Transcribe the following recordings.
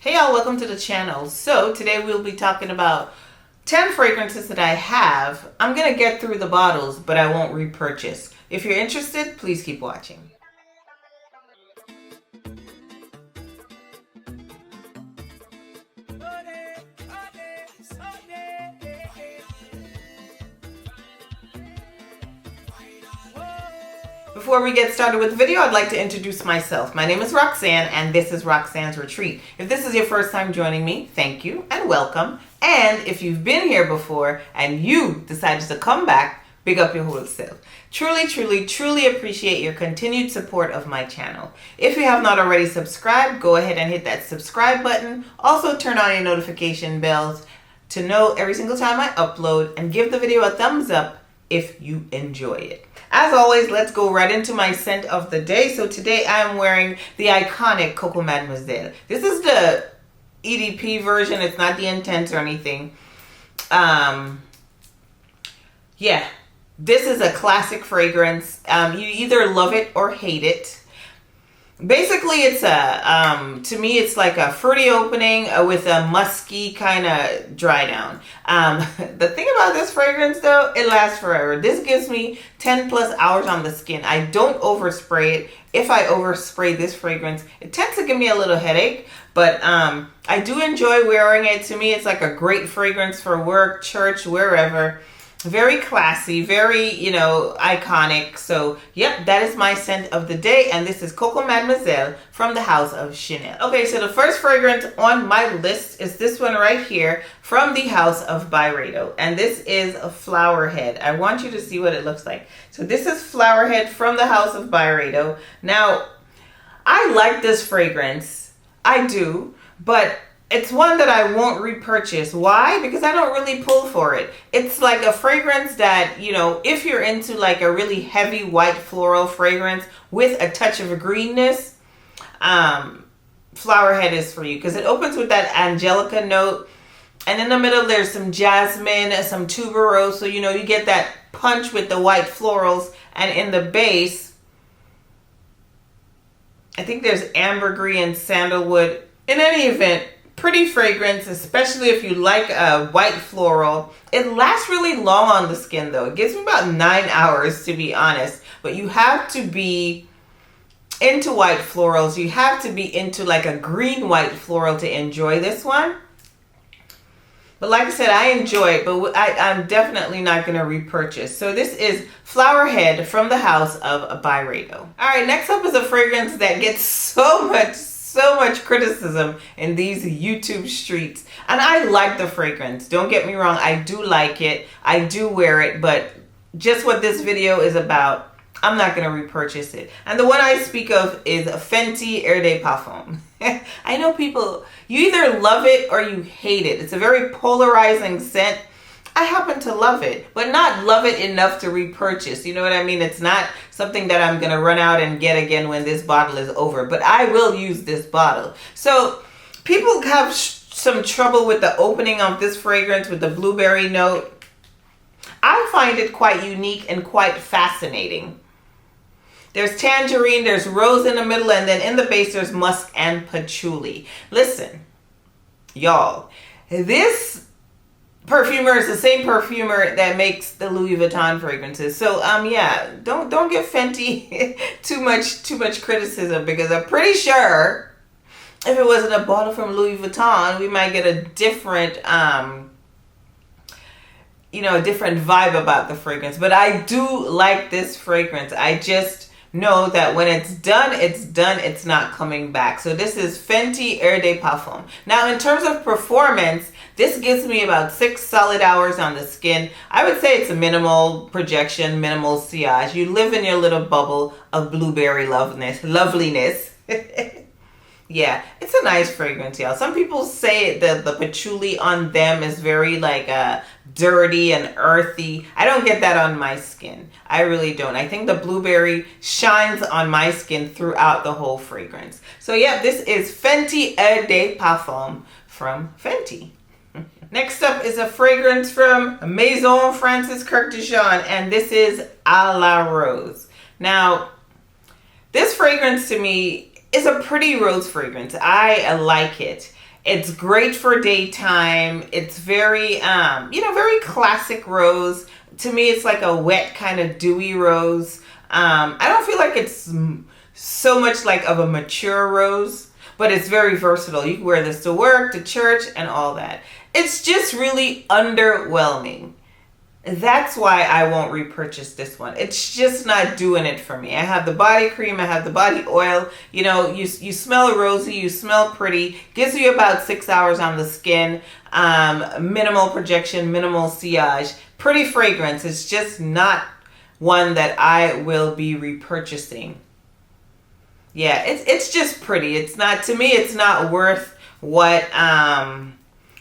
Hey y'all, welcome to the channel. So today we'll be talking about 10 fragrances that I have. I'm gonna get through the bottles, but I won't repurchase. If you're interested, please keep watching. Before we get started with the video, I'd like to introduce myself. My name is Roxanne, and this is Roxanne's Retreat. If this is your first time joining me, thank you and welcome. And if you've been here before and you decided to come back, big up your whole self. Truly appreciate your continued support of my channel. If you have not already subscribed, go ahead and hit that subscribe button. Also turn on your notification bells to know every single time I upload, and give the video a thumbs up if you enjoy it. As always, let's go right into my scent of the day. So today I am wearing the iconic Coco Mademoiselle. This is the EDP version. It's not the Intense or anything. Yeah, this is a classic fragrance. You either love it or hate it. Basically, it's to me, it's like a fruity opening with a musky kind of dry down. The thing about this fragrance though, it lasts forever. This gives me 10 plus hours on the skin. I don't overspray it. If I overspray this fragrance, it tends to give me a little headache, but I do enjoy wearing it. To me, it's like a great fragrance for work, church, wherever. Very classy, very, iconic. So, yep, that is my scent of the day. And this is Coco Mademoiselle from the House of Chanel. Okay, so the first fragrance on my list is this one right here from the House of Byredo. And this is a Flowerhead. I want you to see what it looks like. So this is Flowerhead from the House of Byredo. Now, I like this fragrance. I do, but it's one that I won't repurchase. Why? Because I don't really pull for it. It's like a fragrance that, if you're into like a really heavy white floral fragrance with a touch of a greenness, Flowerhead is for you. Because it opens with that Angelica note. And in the middle, there's some jasmine, some tuberose. So, you get that punch with the white florals. And in the base, I think there's ambergris and sandalwood. In any event, pretty fragrance, especially if you like a white floral. It lasts really long on the skin though. It gives me about 9 hours, to be honest. But you have to be into white florals. You have to be into like a green white floral to enjoy this one. But like I said, I enjoy it, but I'm definitely not going to repurchase. So this is Flowerhead from the House of Byredo. All right, next up is a fragrance that gets so much criticism in these YouTube streets. And I like the fragrance. Don't get me wrong. I do like it. I do wear it. But just what this video is about, I'm not going to repurchase it. And the one I speak of is Fenty Eau de Parfum. I know people, you either love it or you hate it. It's a very polarizing scent. I happen to love it, but not love it enough to repurchase. You know what I mean? It's not something that I'm going to run out and get again when this bottle is over, but I will use this bottle. So people have some trouble with the opening of this fragrance with the blueberry note. I find it quite unique and quite fascinating. There's tangerine, there's rose in the middle, and then in the base there's musk and patchouli. Listen, y'all, this perfumer is the same perfumer that makes the Louis Vuitton fragrances. So yeah, don't give Fenty too much criticism, because I'm pretty sure if it wasn't a bottle from Louis Vuitton, we might get a different a different vibe about the fragrance. But I do like this fragrance. I just know that when it's done, it's not coming back. So this is Fenty Eau de Parfum. Now, in terms of performance, this gives me about 6 solid hours on the skin. I would say it's a minimal projection, minimal sillage. You live in your little bubble of blueberry loveliness. Yeah, it's a nice fragrance, y'all. Some people say the patchouli on them is very like dirty and earthy. I don't get that on my skin. I really don't. I think the blueberry shines on my skin throughout the whole fragrance. So yeah, this is Fenty Eau de Parfum from Fenty. Next up is a fragrance from Maison Francis Kurkdjian, and this is A La Rose. Now, this fragrance to me is a pretty rose fragrance. I like it. It's great for daytime. It's very, very classic rose. To me, it's like a wet kind of dewy rose. I don't feel like it's so much like of a mature rose, but it's very versatile. You can wear this to work, to church, and all that. It's just really underwhelming. That's why I won't repurchase this one. It's just not doing it for me. I have the body cream, I have the body oil. You smell rosy, you smell pretty. Gives you about 6 hours on the skin. Minimal projection, minimal sillage. Pretty fragrance. It's just not one that I will be repurchasing. Yeah, it's just pretty. It's not, to me, it's not worth what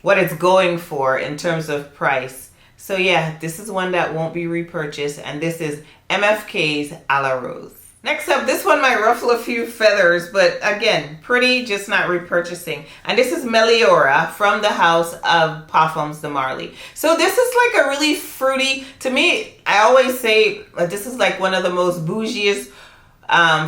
it's going for in terms of price. So yeah, this is one that won't be repurchased, and this is MFK's A La Rose. Next up, this one might ruffle a few feathers, but again, pretty, just not repurchasing. And this is Meliora from the house of Parfums de Marly. So this is like a really fruity, to me, I always say this is like one of the most bougiest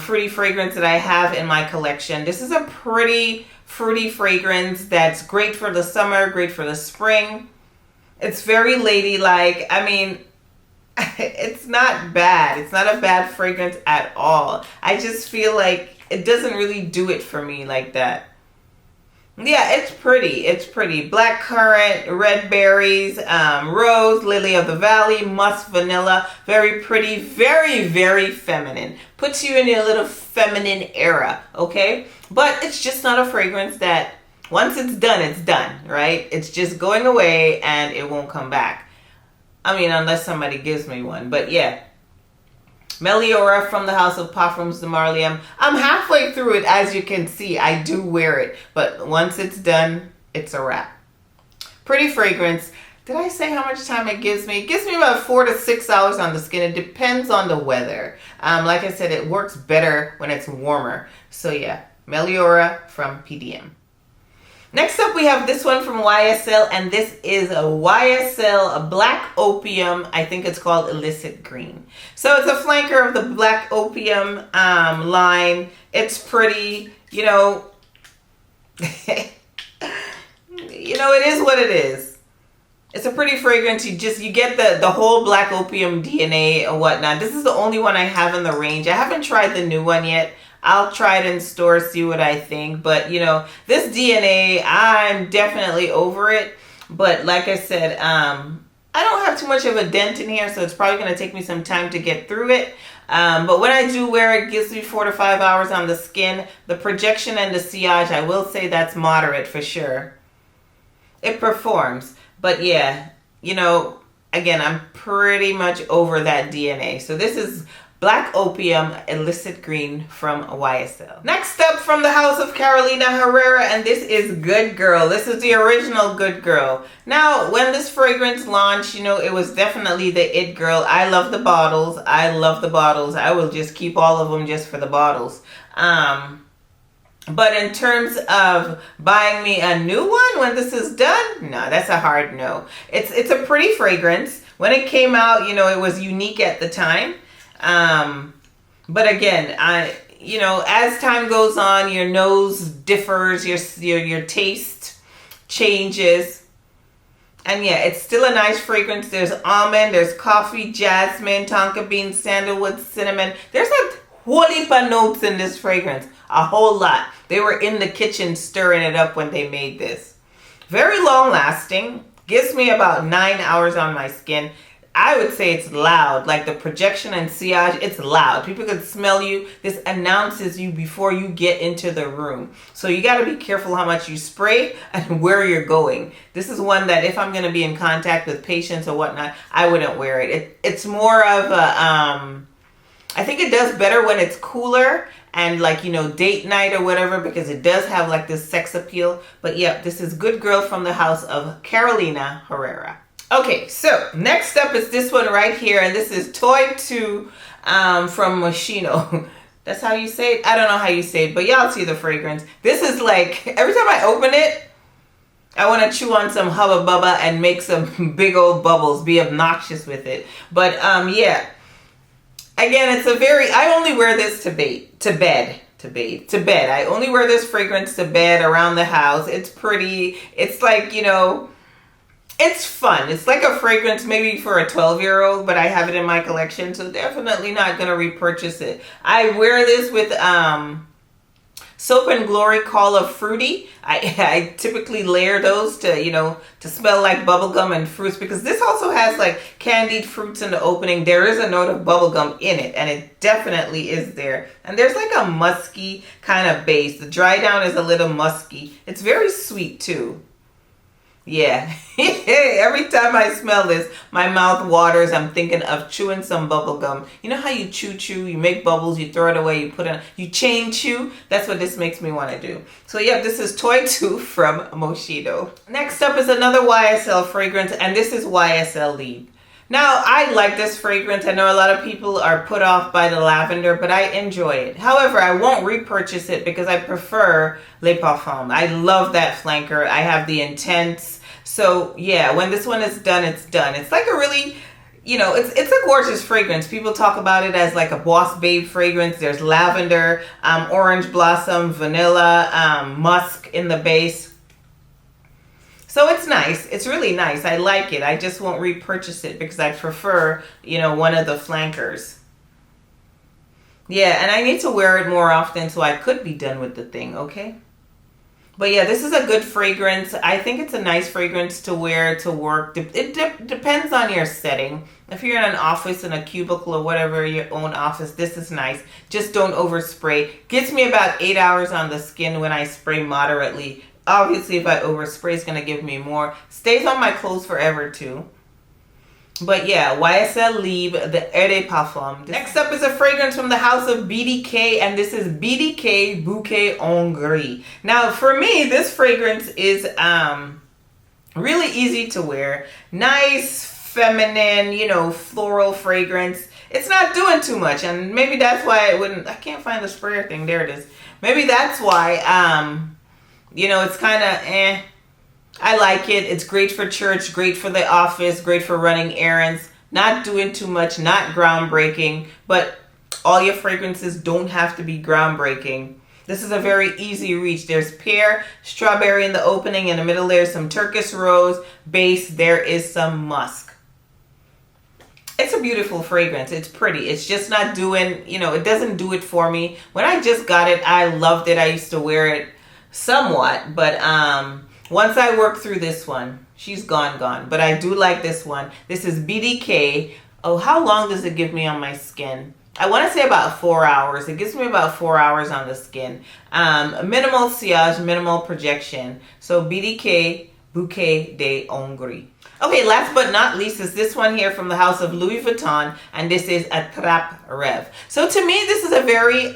fruity fragrance that I have in my collection. This is a pretty fruity fragrance that's great for the summer, great for the spring. It's very ladylike. I mean, it's not bad. It's not a bad fragrance at all. I just feel like it doesn't really do it for me like that. Yeah, it's pretty. It's pretty. Black currant, red berries, rose, lily of the valley, musk, vanilla. Very pretty. Very, very feminine. Puts you in your little feminine era, okay? But it's just not a fragrance that once it's done, right? It's just going away and it won't come back. I mean, unless somebody gives me one. But yeah, Meliora from the house of Parfums de Marly. I'm halfway through it, as you can see. I do wear it, but once it's done, it's a wrap. Pretty fragrance. Did I say how much time it gives me? It gives me about 4 to 6 hours on the skin. It depends on the weather. Like I said, it works better when it's warmer. So yeah, Meliora from PDM. Next up, we have this one from YSL, and this is a YSL, a Black Opium. I think it's called Illicit Green. So it's a flanker of the Black Opium line. It's pretty, it is what it is. It's a pretty fragrance. You get the whole Black Opium DNA or whatnot. This is the only one I have in the range. I haven't tried the new one yet. I'll try it in store, see what I think. But, this DNA, I'm definitely over it. But like I said, I don't have too much of a dent in here, so it's probably going to take me some time to get through it. But when I do wear it, it gives me 4 to 5 hours on the skin. The projection and the sillage, I will say that's moderate for sure. It performs. But yeah, again, I'm pretty much over that DNA. So this is Black Opium Illicit Green from YSL. Next up, from the house of Carolina Herrera, and this is Good Girl. This is the original Good Girl. Now, when this fragrance launched, it was definitely the it girl. I love the bottles. I will just keep all of them just for the bottles. But in terms of buying me a new one when this is done, no, that's a hard no. It's a pretty fragrance. When it came out, it was unique at the time. But again, as time goes on, your nose differs, your taste changes. And yeah, it's still a nice fragrance. There's almond, there's coffee, jasmine, tonka bean, sandalwood, cinnamon. There's a whole heap of notes in this fragrance. A whole lot. They were in the kitchen stirring it up when they made this. Very long lasting. Gives me about 9 hours on my skin. I would say it's loud, like the projection and sillage, it's loud. People can smell you. This announces you before you get into the room. So you got to be careful how much you spray and where you're going. This is one that if I'm going to be in contact with patients or whatnot, I wouldn't wear it. It's more of a, I think it does better when it's cooler and date night or whatever, because it does have like this sex appeal. But yeah, this is Good Girl from the house of Carolina Herrera. Okay, so next up is this one right here, and this is Toy 2 from Moschino. That's how you say it? I don't know how you say it, but y'all see the fragrance. This is like, every time I open it, I want to chew on some Hubba Bubba and make some big old bubbles, be obnoxious with it. But yeah, again, it's I only wear this to bed, to bathe. To bed. I only wear this fragrance to bed, around the house. It's pretty. It's like, it's fun. It's like a fragrance maybe for a 12-year-old, but I have it in my collection, so definitely not going to repurchase it. I wear this with Soap and Glory Call of Fruity. I typically layer those to smell like bubblegum and fruits, because this also has like candied fruits in the opening. There is a note of bubblegum in it, and it definitely is there. And there's like a musky kind of base. The dry down is a little musky. It's very sweet too. Yeah. Every time I smell this, my mouth waters. I'm thinking of chewing some bubble gum. You know how you chew, you make bubbles, you throw it away, you chain chew? That's what this makes me want to do. So yeah, this is Toy 2 from Moshido. Next up is another YSL fragrance, and this is YSL Libre. Now, I like this fragrance. I know a lot of people are put off by the lavender, but I enjoy it. However, I won't repurchase it because I prefer Les Parfums. I love that flanker. I have the Intense. So yeah, when this one is done, it's done. It's like a really, it's a gorgeous fragrance. People talk about it as like a Boss Babe fragrance. There's lavender, orange blossom, vanilla, musk in the base. So it's nice. It's really nice. I like it. I just won't repurchase it because I prefer, one of the flankers. Yeah, and I need to wear it more often so I could be done with the thing, okay? But yeah, this is a good fragrance. I think it's a nice fragrance to wear to work. It depends on your setting. If you're in an office, in a cubicle or whatever, your own office, this is nice. Just don't overspray. Gets me about 8 hours on the skin when I spray moderately. Obviously, if I overspray, it's going to give me more. Stays on my clothes forever, too. But yeah, YSL Libre, the Eau de Parfum. Next up is a fragrance from the house of BDK, and this is BDK Bouquet en Gris. Now, for me, this fragrance is really easy to wear. Nice, feminine, floral fragrance. It's not doing too much, and maybe that's why I can't find the sprayer thing. There it is. Maybe that's why, it's kind of I like it. It's great for church, great for the office, great for running errands. Not doing too much, not groundbreaking, but all your fragrances don't have to be groundbreaking. This is a very easy reach. There's pear, strawberry in the opening. In the middle, there's some turquoise rose. Base, there is some musk. It's a beautiful fragrance. It's pretty. It's just not doing, it doesn't do it for me. When I just got it, I loved it. I used to wear it somewhat, but once I work through this one, she's gone. But I do like this one. This is BDK. Oh, how long does it give me on my skin? I want to say about 4 hours. It gives me about 4 hours on the skin. Minimal sillage, minimal projection. So BDK Bouquet de Hongrie. Okay, last but not least is this one here from the house of Louis Vuitton, and this is Attrape Rêve. So to me, this is a very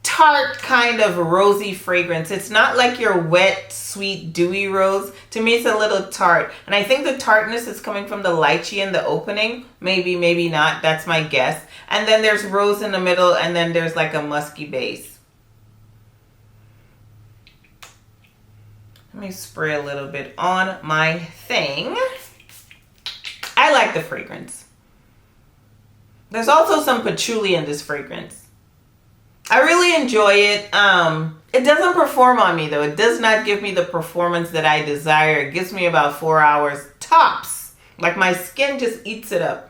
tart kind of rosy fragrance. It's not like your wet, sweet, dewy rose. To me, it's a little tart. And I think the tartness is coming from the lychee in the opening. Maybe, maybe not. That's my guess. And then there's rose in the middle, and then there's like a musky base. Let me spray a little bit on my thing. I like the fragrance. There's also some patchouli in this fragrance. I really enjoy it. It doesn't perform on me though. It does not give me the performance that I desire. It gives me about 4 hours tops. Like my skin just eats it up.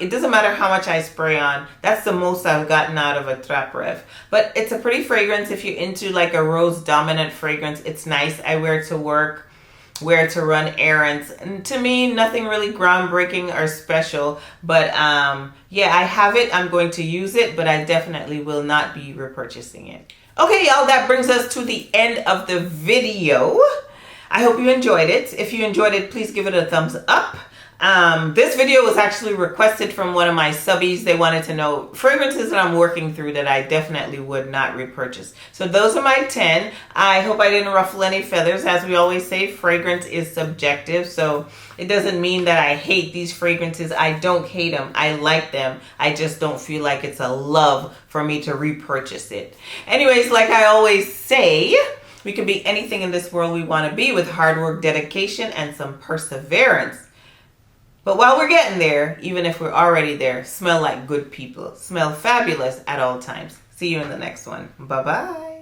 It doesn't matter how much I spray on. That's the most I've gotten out of Attrape Rêve. But it's a pretty fragrance if you're into like a rose dominant fragrance. It's nice. I wear it to work, wear it to run errands. And to me, nothing really groundbreaking or special. But yeah, I have it. I'm going to use it, but I definitely will not be repurchasing it. Okay, y'all, that brings us to the end of the video. I hope you enjoyed it. If you enjoyed it, please give it a thumbs up. This video was actually requested from one of my subbies. They wanted to know fragrances that I'm working through that I definitely would not repurchase. So those are my 10. I hope I didn't ruffle any feathers. As we always say, fragrance is subjective. So it doesn't mean that I hate these fragrances. I don't hate them. I like them. I just don't feel like it's a love for me to repurchase it. Anyways, like I always say, we can be anything in this world we want to be with hard work, dedication, and some perseverance. But while we're getting there, even if we're already there, smell like good people. Smell fabulous at all times. See you in the next one. Bye-bye.